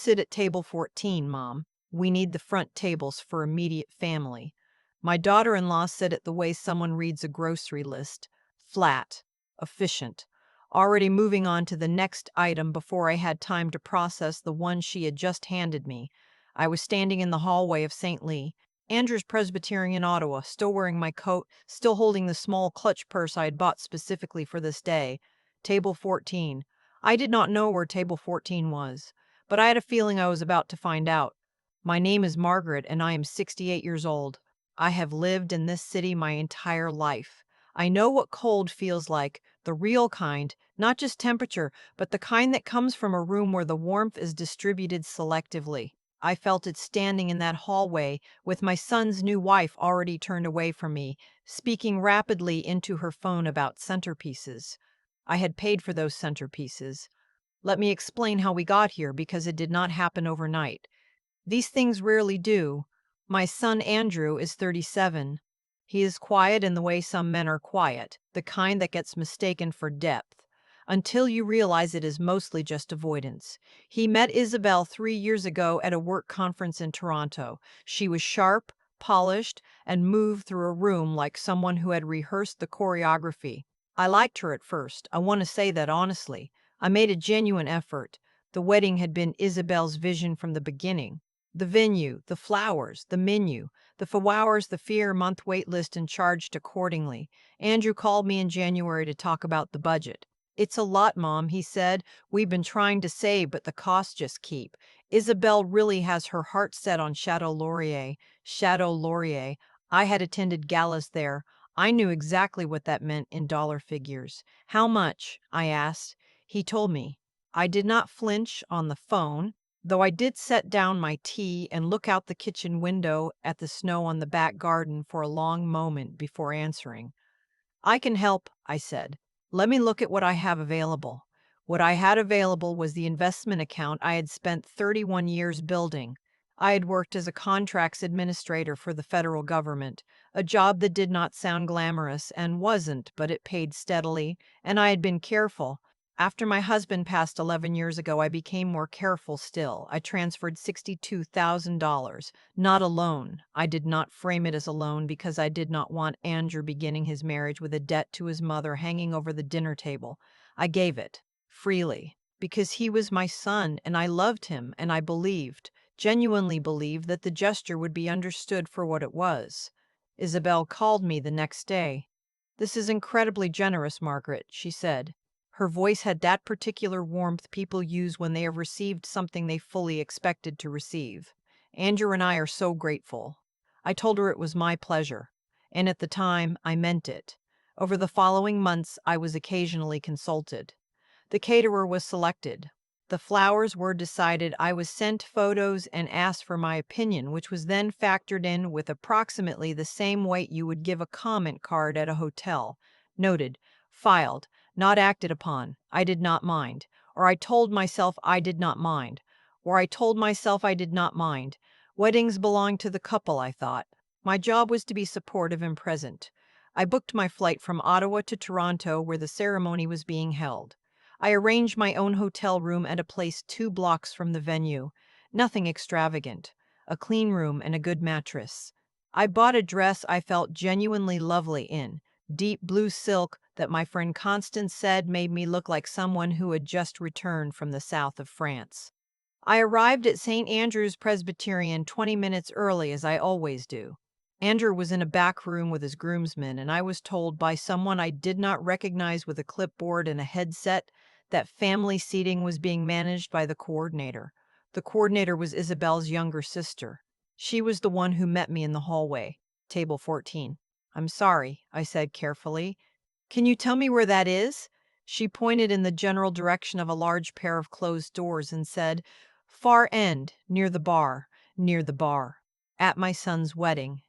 Sit at table 14, Mom. We need the front tables for immediate family. My daughter-in-law said it the way someone reads a grocery list. Flat. Efficient. Already moving on to the next item before I had time to process the one she had just handed me. I was standing in the hallway of St. Lee, Andrew's Presbyterian, Ottawa, still wearing my coat, still holding the small clutch purse I had bought specifically for this day. Table 14. I did not know where table 14 was, but I had a feeling I was about to find out. My name is Margaret, and I am 68 years old. I have lived in this city my entire life. I know what cold feels like, the real kind, not just temperature, but the kind that comes from a room where the warmth is distributed selectively. I felt it standing in that hallway with my son's new wife already turned away from me, speaking rapidly into her phone about centerpieces. I had paid for those centerpieces. Let me explain how we got here because it did not happen overnight. These things rarely do. My son Andrew is 37. He is quiet in the way some men are quiet, the kind that gets mistaken for depth, until you realize it is mostly just avoidance. He met Isabel 3 years ago at a work conference in Toronto. She was sharp, polished, and moved through a room like someone who had rehearsed the choreography. I liked her at first. I want to say that honestly. I made a genuine effort. The wedding had been Isabel's vision from the beginning. The venue, the flowers, the menu, the flowers, the month wait list, and charged accordingly. Andrew called me in January to talk about the budget. It's a lot, Mom, he said. We've been trying to save, but the costs just keep. Isabel really has her heart set on Chateau Laurier. Chateau Laurier. I had attended galas there. I knew exactly what that meant in dollar figures. How much? I asked. He told me. I did not flinch on the phone, though I did set down my tea and look out the kitchen window at the snow on the back garden for a long moment before answering. I can help, I said. Let me look at what I have available. What I had available was the investment account I had spent 31 years building. I had worked as a contracts administrator for the federal government, a job that did not sound glamorous and wasn't, but it paid steadily, and I had been careful. After my husband passed 11 years ago, I became more careful still. I transferred $62,000, not a loan. I did not frame it as a loan because I did not want Andrew beginning his marriage with a debt to his mother hanging over the dinner table. I gave it, freely, because he was my son and I loved him and I believed, genuinely believed that the gesture would be understood for what it was. Isabel called me the next day. "This is incredibly generous, Margaret," she said. Her voice had that particular warmth people use when they have received something they fully expected to receive. "Andrew and I are so grateful." I told her it was my pleasure, and at the time, I meant it. Over the following months, I was occasionally consulted. The caterer was selected. The flowers were decided. I was sent photos and asked for my opinion, which was then factored in with approximately the same weight you would give a comment card at a hotel. Noted, filed, not acted upon. I did not mind. Or I told myself I did not mind. Or I told myself I did not mind. Weddings belonged to the couple, I thought. My job was to be supportive and present. I booked my flight from Ottawa to Toronto, where the ceremony was being held. I arranged my own hotel room at a place 2 blocks from the venue. Nothing extravagant. A clean room and a good mattress. I bought a dress I felt genuinely lovely in, deep blue silk that my friend Constance said made me look like someone who had just returned from the south of France. I arrived at St. Andrew's Presbyterian 20 minutes early, as I always do. Andrew was in a back room with his groomsmen, and I was told by someone I did not recognize with a clipboard and a headset that family seating was being managed by the coordinator. The coordinator was Isabel's younger sister. She was the one who met me in the hallway, table 14. "I'm sorry," I said carefully. "Can you tell me where that is?" She pointed in the general direction of a large pair of closed doors and said, "Far end, near the bar, near the bar. At my son's wedding."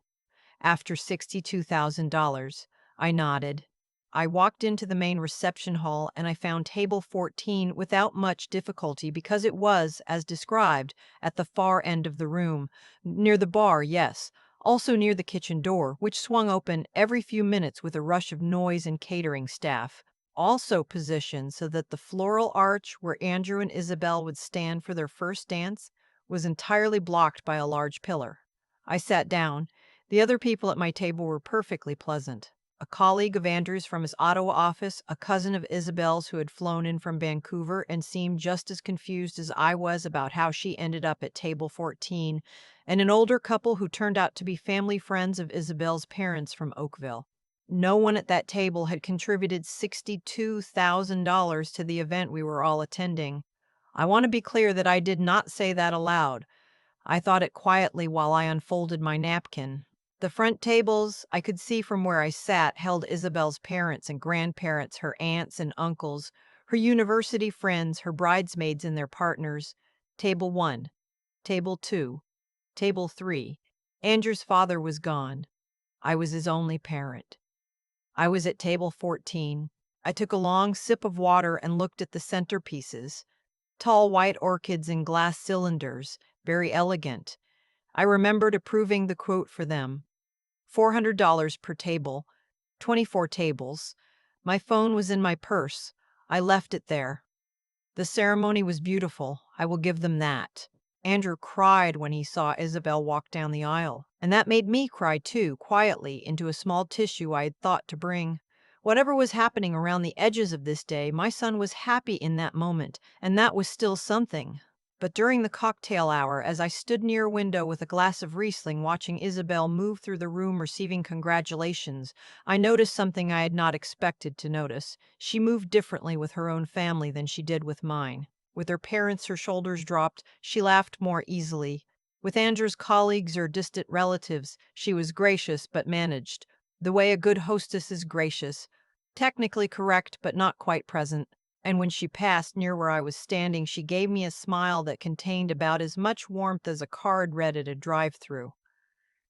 After $62,000, I nodded. I walked into the main reception hall and I found table 14 without much difficulty because it was, as described, at the far end of the room. Near the bar, yes. Also near the kitchen door, which swung open every few minutes with a rush of noise and catering staff. also positioned so that the floral arch where Andrew and Isabel would stand for their first dance was entirely blocked by a large pillar. I sat down. The other people at my table were perfectly pleasant. A colleague of Andrew's from his Ottawa office, a cousin of Isabel's who had flown in from Vancouver and seemed just as confused as I was about how she ended up at table 14, and an older couple who turned out to be family friends of Isabel's parents from Oakville. No one at that table had contributed $62,000 to the event we were all attending. I want to be clear that I did not say that aloud. I thought it quietly while I unfolded my napkin. The front tables, I could see from where I sat, held Isabel's parents and grandparents, her aunts and uncles, her university friends, her bridesmaids and their partners. Table 1, Table 2, Table 3. Andrew's father was gone. I was his only parent. I was at table 14. I took a long sip of water and looked at the centerpieces. Tall white orchids in glass cylinders, very elegant. I remembered approving the quote for them. $400 per table, 24 tables. My phone was in my purse. I left it there. The ceremony was beautiful, I will give them that. Andrew cried when he saw Isabel walk down the aisle, and that made me cry too, quietly, into a small tissue I had thought to bring. Whatever was happening around the edges of this day, my son was happy in that moment, and that was still something. But during the cocktail hour, as I stood near a window with a glass of Riesling watching Isabel move through the room receiving congratulations, I noticed something I had not expected to notice. She moved differently with her own family than she did with mine. With her parents, her shoulders dropped, she laughed more easily. With Andrew's colleagues or distant relatives, she was gracious but managed, the way a good hostess is gracious, technically correct but not quite present. And when she passed near where I was standing, she gave me a smile that contained about as much warmth as a card read at a drive-through.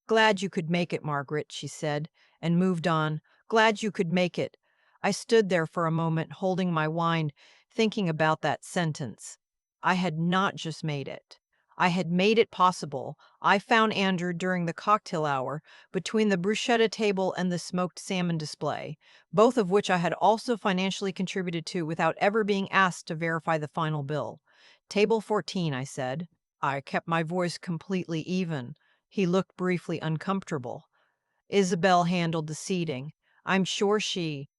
"Glad you could make it, Margaret," she said, and moved on. "Glad you could make it." I stood there for a moment, holding my wine, thinking about that sentence. I had not just made it. I had made it possible. I found Andrew during the cocktail hour, between the bruschetta table and the smoked salmon display, both of which I had also financially contributed to without ever being asked to verify the final bill. "Table 14," I said. I kept my voice completely even. He looked briefly uncomfortable. Isabel handled the seating. I'm sure she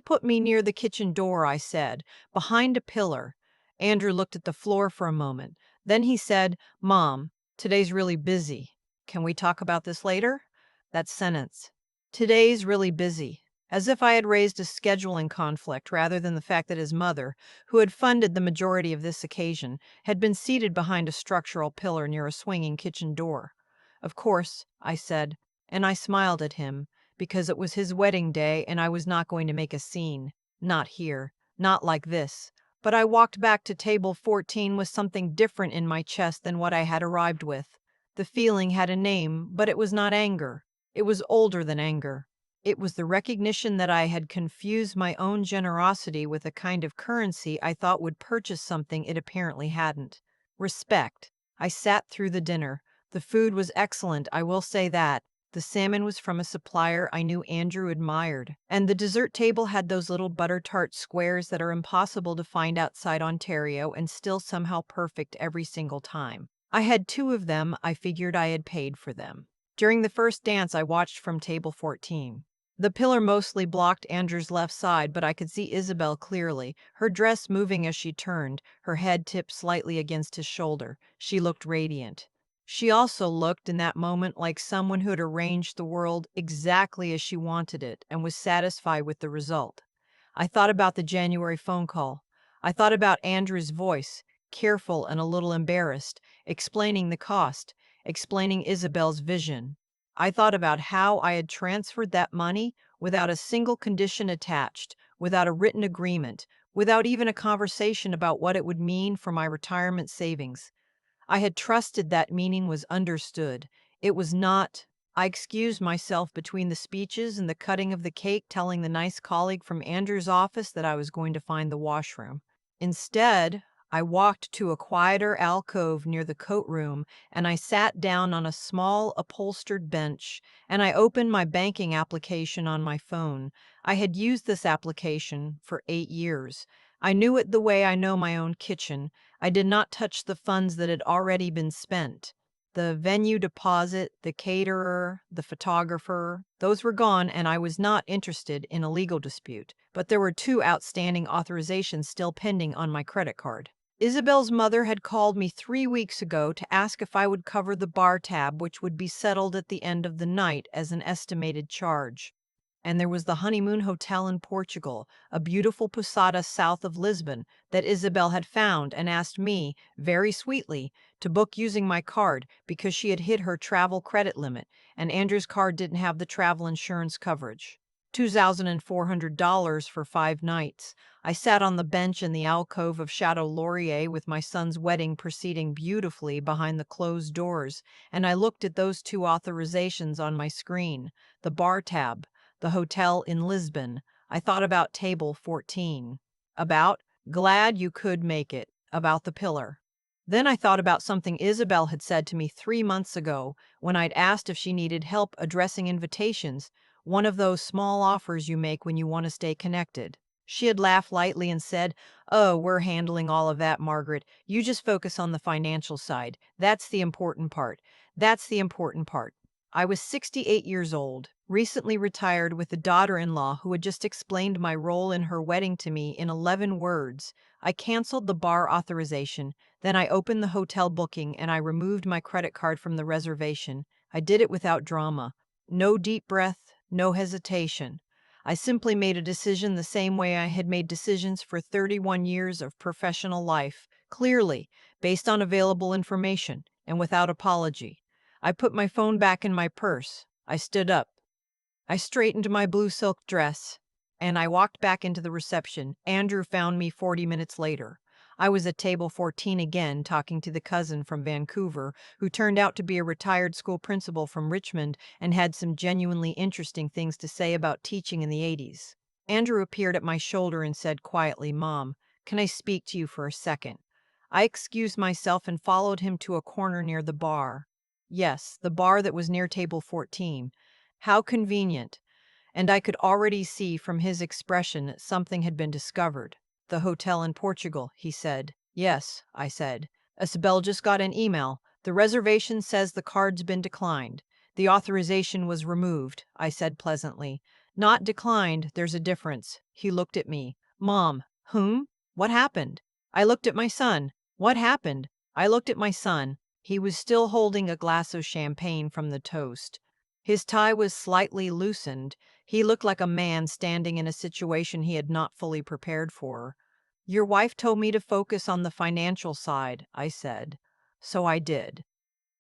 put me near the kitchen door, I said, behind a pillar. Andrew looked at the floor for a moment. Then he said, "Mom, today's really busy. Can we talk about this later?" That sentence. Today's really busy. As if I had raised a scheduling conflict rather than the fact that his mother, who had funded the majority of this occasion, had been seated behind a structural pillar near a swinging kitchen door. "Of course," I said, and I smiled at him, because it was his wedding day and I was not going to make a scene. Not here. Not like this. But I walked back to table 14 with something different in my chest than what I had arrived with. The feeling had a name, but it was not anger. It was older than anger. It was the recognition that I had confused my own generosity with a kind of currency I thought would purchase something it apparently hadn't. Respect. I sat through the dinner. The food was excellent, I will say that. The salmon was from a supplier I knew Andrew admired, and the dessert table had those little butter tart squares that are impossible to find outside Ontario and still somehow perfect every single time. I had 2 of them. I figured I had paid for them. During the first dance, I watched from table 14. The pillar mostly blocked Andrew's left side, but I could see Isabel clearly, her dress moving as she turned, her head tipped slightly against his shoulder. She looked radiant. She also looked in that moment like someone who had arranged the world exactly as she wanted it and was satisfied with the result. I thought about the January phone call. I thought about Andrew's voice, careful and a little embarrassed, explaining the cost, explaining Isabel's vision. I thought about how I had transferred that money without a single condition attached, without a written agreement, without even a conversation about what it would mean for my retirement savings. I had trusted that meaning was understood. It was not. I excused myself between the speeches and the cutting of the cake, telling the nice colleague from Andrew's office that I was going to find the washroom. Instead, I walked to a quieter alcove near the coat room and I sat down on a small upholstered bench and I opened my banking application on my phone. I had used this application for 8 years. I knew it the way I know my own kitchen. I did not touch the funds that had already been spent. The venue deposit, the caterer, the photographer, those were gone, and I was not interested in a legal dispute. But there were two outstanding authorizations still pending on my credit card. Isabel's mother had called me 3 weeks ago to ask if I would cover the bar tab, which would be settled at the end of the night as an estimated charge. And there was the Honeymoon Hotel in Portugal, a beautiful posada south of Lisbon, that Isabel had found and asked me, very sweetly, to book using my card because she had hit her travel credit limit, and Andrew's card didn't have the travel insurance coverage. $2,400 for 5 nights. I sat on the bench in the alcove of Chateau Laurier with my son's wedding proceeding beautifully behind the closed doors, and I looked at those two authorizations on my screen, the bar tab, the hotel in Lisbon. I thought about table 14. About, glad you could make it. About the pillar. Then I thought about something Isabel had said to me 3 months ago when I'd asked if she needed help addressing invitations, one of those small offers you make when you want to stay connected. She had laughed lightly and said, "Oh, we're handling all of that, Margaret. You just focus on the financial side. That's the important part. That's the important part." I was 68 years old, recently retired with a daughter-in-law who had just explained my role in her wedding to me in 11 words. I canceled the bar authorization, then I opened the hotel booking and I removed my credit card from the reservation. I did it without drama. No deep breath, no hesitation. I simply made a decision the same way I had made decisions for 31 years of professional life, clearly, based on available information, and without apology. I put my phone back in my purse. I stood up. I straightened my blue silk dress, and I walked back into the reception. Andrew found me 40 minutes later. I was at table 14 again, talking to the cousin from Vancouver, who turned out to be a retired school principal from Richmond and had some genuinely interesting things to say about teaching in the 80s. Andrew appeared at my shoulder and said quietly, "Mom, can I speak to you for a second?" I excused myself and followed him to a corner near the bar. Yes, the bar that was near table 14. How convenient. And I could already see from his expression that something had been discovered. "The hotel in Portugal," he said. "Yes," I said. "Isabel just got an email. The reservation says the card's been declined." "The authorization was removed," I said pleasantly. "Not declined, there's a difference." He looked at me. "Mom, whom? What happened?" I looked at my son. "What happened?" I looked at my son. He was still holding a glass of champagne from the toast. His tie was slightly loosened. He looked like a man standing in a situation he had not fully prepared for. "Your wife told me to focus on the financial side," I said. "So I did."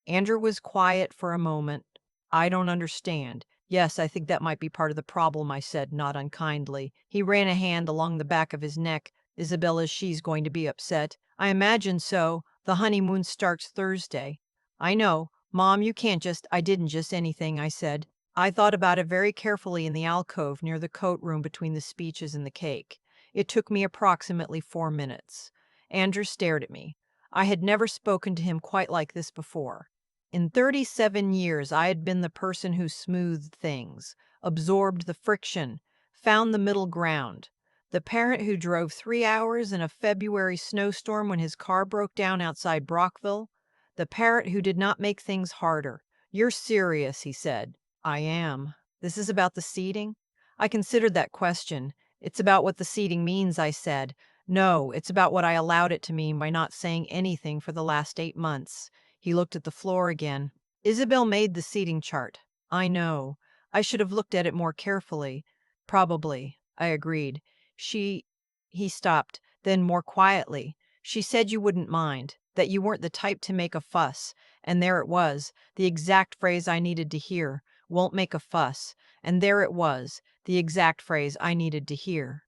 Andrew was quiet for a moment. "I don't understand." "Yes, I think that might be part of the problem," I said, not unkindly. He ran a hand along the back of his neck. "Isabella, she's going to be upset." "I imagine so. The honeymoon starts Thursday." "I know. Mom, you can't just—" "I didn't just anything," I said. I thought about it very carefully in the alcove near the coat room between the speeches and the cake. It took me approximately 4 minutes. Andrew stared at me. I had never spoken to him quite like this before. In 37 years, I had been the person who smoothed things, absorbed the friction, found the middle ground. The parent who drove 3 hours in a February snowstorm when his car broke down outside Brockville. The parent who did not make things harder. "You're serious," he said. "I am." "This is about the seating?" I considered that question. "It's about what the seating means," I said. "No, it's about what I allowed it to mean by not saying anything for the last 8 months. He looked at the floor again. "Isabel made the seating chart." "I know. I should have looked at it more carefully." "Probably," I agreed. She— He stopped, then more quietly. "She said you wouldn't mind, that you weren't the type to make a fuss." And there it was, the exact phrase I needed to hear. "Won't make a fuss." And there it was, the exact phrase I needed to hear.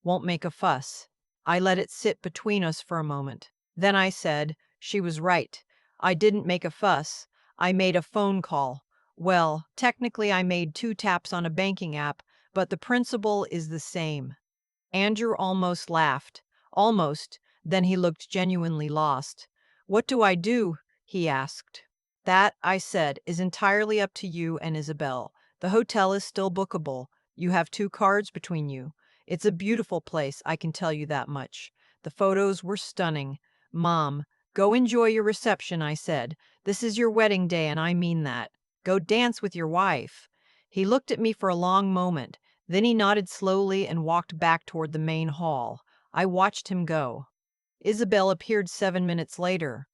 "Won't make a fuss." I let it sit between us for a moment. Then I said, "She was right. I didn't make a fuss. I made a phone call. Well, technically I made 2 taps on a banking app, but the principle is the same." Andrew almost laughed. Almost. Then he looked genuinely lost. "What do I do?" he asked. "That," I said, "is entirely up to you and Isabel. The hotel is still bookable. You have 2 cards between you. It's a beautiful place, I can tell you that much. The photos were stunning. Mom, go enjoy your reception," I said. "This is your wedding day, and I mean that. Go dance with your wife." He looked at me for a long moment. Then he nodded slowly and walked back toward the main hall. I watched him go. Isabel appeared 7 minutes later.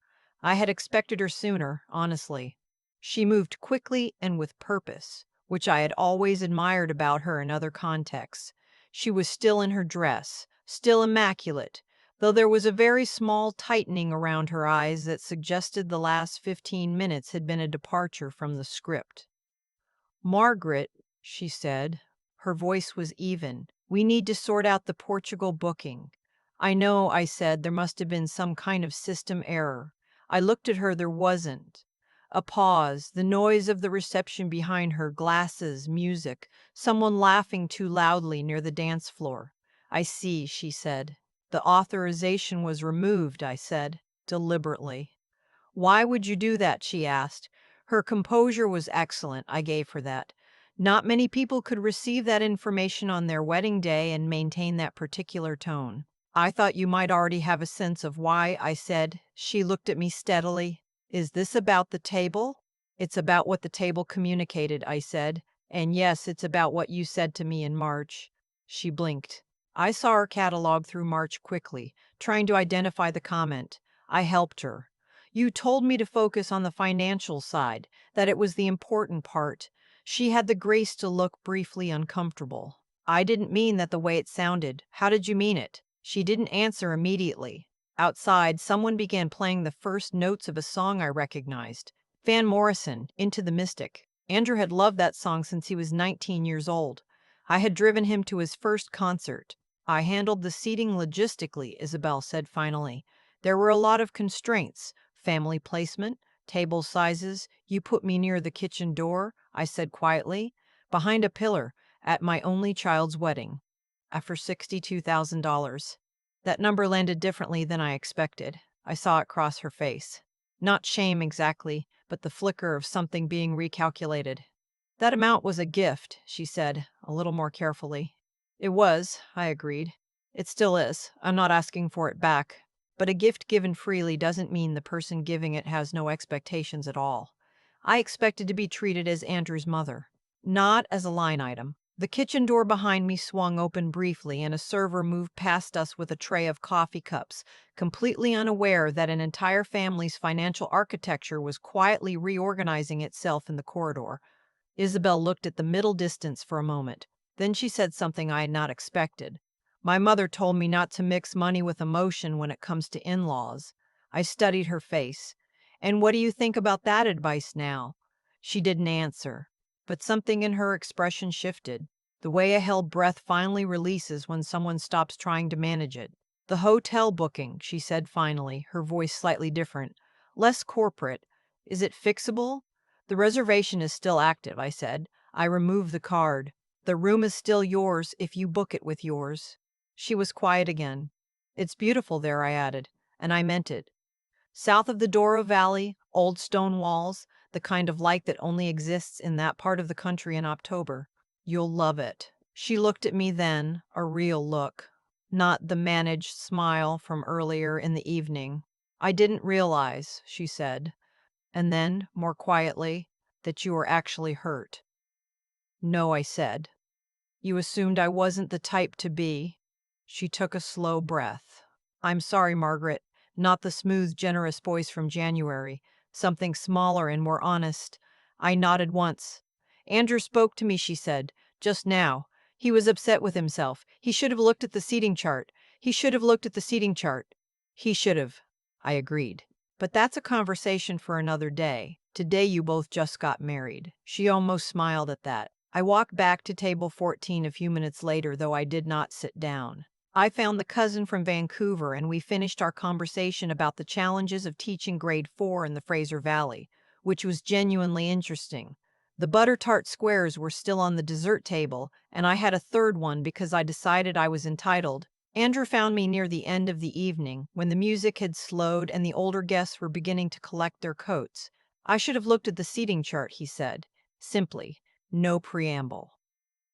I had expected her sooner, honestly. She moved quickly and with purpose, which I had always admired about her in other contexts. She was still in her dress, still immaculate, though there was a very small tightening around her eyes that suggested the last 15 minutes had been a departure from the script. "Margaret," she said. Her voice was even. "We need to sort out the Portugal booking." "I know," I said. "There must have been some kind of system error." I looked at her. There wasn't. A pause, the noise of the reception behind her, glasses, music, someone laughing too loudly near the dance floor. "I see," she said. "The authorization was removed," I said, deliberately. "Why would you do that?" she asked. Her composure was excellent. I gave her that. Not many people could receive that information on their wedding day and maintain that particular tone. "I thought you might already have a sense of why," I said. She looked at me steadily. "Is this about the table?" "It's about what the table communicated," I said. "And yes, it's about what you said to me in March." She blinked. I saw her catalog through March quickly, trying to identify the comment. I helped her. "You told me to focus on the financial side, that it was the important part." She had the grace to look briefly uncomfortable. "I didn't mean that the way it sounded. How did you mean it?" She didn't answer immediately. Outside, someone began playing the first notes of a song I recognized. Van Morrison, "Into the Mystic." Andrew had loved that song since he was 19 years old. I had driven him to his first concert. "I handled the seating logistically," Isabel said finally. "There were a lot of constraints. Family placement, table sizes. You put me near the kitchen door," I said quietly, "behind a pillar, at my only child's wedding. For $62,000. That number landed differently than I expected. I saw it cross her face. Not shame exactly, but the flicker of something being recalculated. "That amount was a gift," she said, a little more carefully. "It was," I agreed. "It still is. I'm not asking for it back. But a gift given freely doesn't mean the person giving it has no expectations at all. I expected to be treated as Andrew's mother, not as a line item." The kitchen door behind me swung open briefly, and a server moved past us with a tray of coffee cups, completely unaware that an entire family's financial architecture was quietly reorganizing itself in the corridor. Isabel looked at the middle distance for a moment. Then she said something I had not expected. "My mother told me not to mix money with emotion when it comes to in-laws." I studied her face. "And what do you think about that advice now?" She didn't answer, but something in her expression shifted, the way a held breath finally releases when someone stops trying to manage it. "The hotel booking," she said finally, her voice slightly different, less corporate. "Is it fixable?" "The reservation is still active," I said. I removed the card. "The room is still yours if you book it with yours." She was quiet again. "It's beautiful there," I added, and I meant it. "South of the Douro Valley, old stone walls, the kind of light that only exists in that part of the country in October. You'll love it." She looked at me then, a real look, not the managed smile from earlier in the evening. "I didn't realize," she said. And then, more quietly, "that you were actually hurt." "No," I said. "You assumed I wasn't the type to be." She took a slow breath. "I'm sorry, Margaret." Not the smooth, generous voice from January. Something smaller and more honest. I nodded once. "Andrew spoke to me," she said, "just now. He was upset with himself. He should have looked at the seating chart. He should have looked at the seating chart." "He should have," I agreed. "But that's a conversation for another day. Today you both just got married." She almost smiled at that. I walked back to table 14 a few minutes later, though I did not sit down. I found the cousin from Vancouver, and we finished our conversation about the challenges of teaching grade 4 in the Fraser Valley, which was genuinely interesting. The butter tart squares were still on the dessert table, and I had a third one because I decided I was entitled. Andrew found me near the end of the evening, when the music had slowed and the older guests were beginning to collect their coats. I should have looked at the seating chart, he said. Simply, no preamble.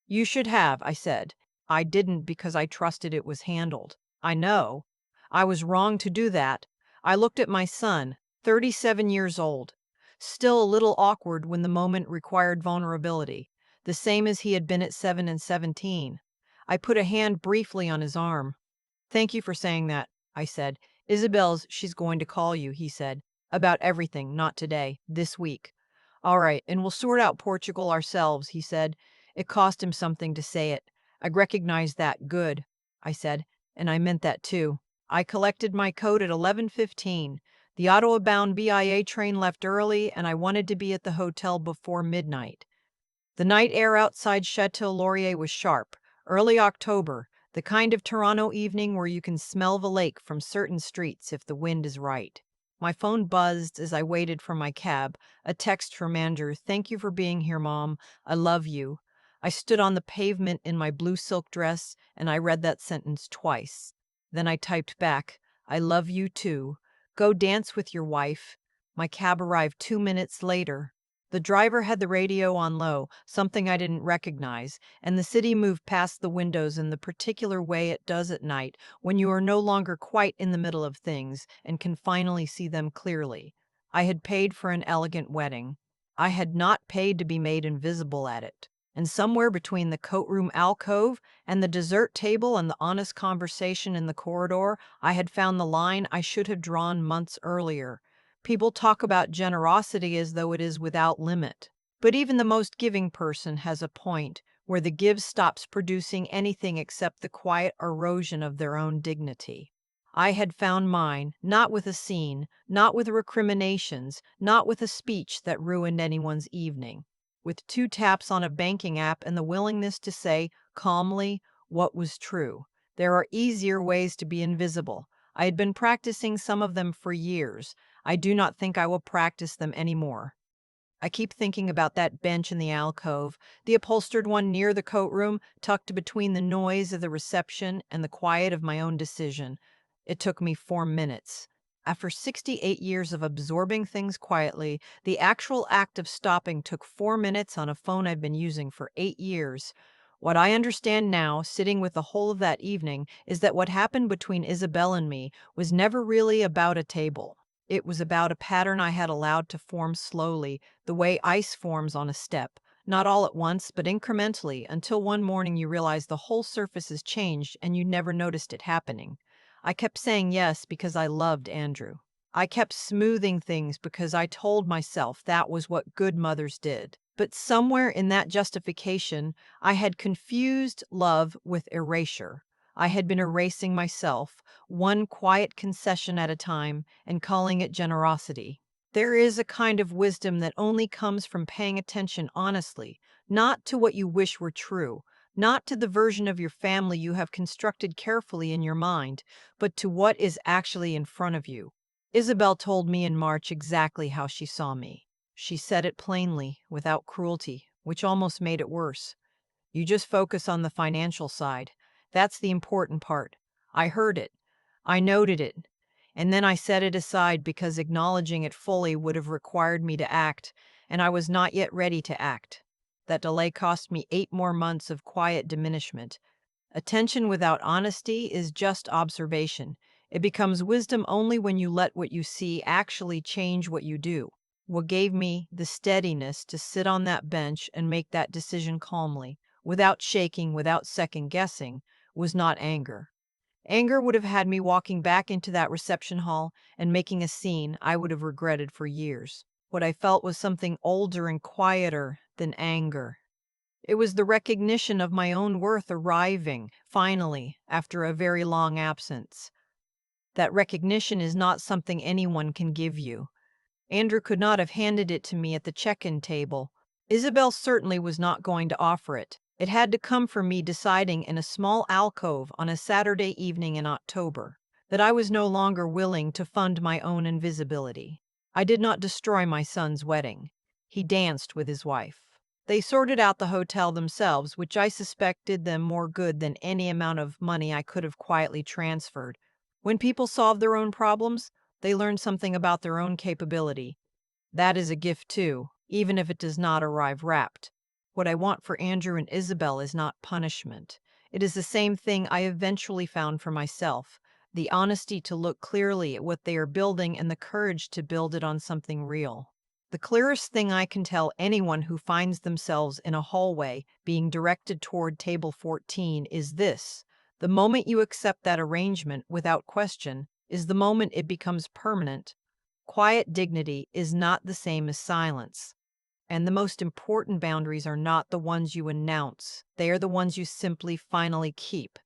You should have, I said. I didn't because I trusted it was handled. I know. I was wrong to do that. I looked at my son, 37 years old, still a little awkward when the moment required vulnerability, the same as he had been at 7 and 17. I put a hand briefly on his arm. Thank you for saying that, I said. She's going to call you, he said. About everything, not today, this week. All right, and we'll sort out Portugal ourselves, he said. It cost him something to say it. I recognized that. Good, I said, and I meant that too. I collected my coat at 11:15. The Ottawa-bound BIA train left early, and I wanted to be at the hotel before midnight. The night air outside Chateau Laurier was sharp, early October, the kind of Toronto evening where you can smell the lake from certain streets if the wind is right. My phone buzzed as I waited for my cab, a text from Andrew. Thank you for being here, Mom. I love you. I stood on the pavement in my blue silk dress, and I read that sentence twice. Then I typed back, I love you too. Go dance with your wife. My cab arrived 2 minutes later. The driver had the radio on low, something I didn't recognize, and the city moved past the windows in the particular way it does at night when you are no longer quite in the middle of things and can finally see them clearly. I had paid for an elegant wedding. I had not paid to be made invisible at it. And somewhere between the coat room alcove and the dessert table and the honest conversation in the corridor, I had found the line I should have drawn months earlier. People talk about generosity as though it is without limit. But even the most giving person has a point where the give stops producing anything except the quiet erosion of their own dignity. I had found mine, not with a scene, not with recriminations, not with a speech that ruined anyone's evening. With 2 taps on a banking app and the willingness to say, calmly, what was true. There are easier ways to be invisible. I had been practicing some of them for years. I do not think I will practice them anymore. I keep thinking about that bench in the alcove, the upholstered one near the coat room, tucked between the noise of the reception and the quiet of my own decision. It took me 4 minutes. After 68 years of absorbing things quietly, the actual act of stopping took 4 minutes on a phone I've been using for 8 years. What I understand now, sitting with the whole of that evening, is that what happened between Isabel and me was never really about a table. It was about a pattern I had allowed to form slowly, the way ice forms on a step, not all at once, but incrementally, until one morning you realize the whole surface has changed and you never noticed it happening. I kept saying yes because I loved Andrew. I kept smoothing things because I told myself that was what good mothers did. But somewhere in that justification, I had confused love with erasure. I had been erasing myself, one quiet concession at a time, and calling it generosity. There is a kind of wisdom that only comes from paying attention honestly, not to what you wish were true, not to the version of your family you have constructed carefully in your mind, but to what is actually in front of you. Isabel told me in March exactly how she saw me. She said it plainly, without cruelty, which almost made it worse. You just focus on the financial side. That's the important part. I heard it. I noted it. And then I set it aside because acknowledging it fully would have required me to act, and I was not yet ready to act. That delay cost me 8 more months of quiet diminishment. Attention without honesty is just observation. It becomes wisdom only when you let what you see actually change what you do. What gave me the steadiness to sit on that bench and make that decision calmly, without shaking, without second guessing, was not anger. Anger would have had me walking back into that reception hall and making a scene I would have regretted for years. What I felt was something older and quieter than anger. It was the recognition of my own worth arriving, finally, after a very long absence. That recognition is not something anyone can give you. Andrew could not have handed it to me at the check-in table. Isabel certainly was not going to offer it. It had to come from me deciding in a small alcove on a Saturday evening in October that I was no longer willing to fund my own invisibility. I did not destroy my son's wedding. He danced with his wife. They sorted out the hotel themselves, which I suspect did them more good than any amount of money I could have quietly transferred. When people solve their own problems, they learn something about their own capability. That is a gift too, even if it does not arrive wrapped. What I want for Andrew and Isabel is not punishment. It is the same thing I eventually found for myself, the honesty to look clearly at what they are building and the courage to build it on something real. The clearest thing I can tell anyone who finds themselves in a hallway being directed toward table 14 is this: the moment you accept that arrangement without question is the moment it becomes permanent. Quiet dignity is not the same as silence. And the most important boundaries are not the ones you announce, they are the ones you simply finally keep.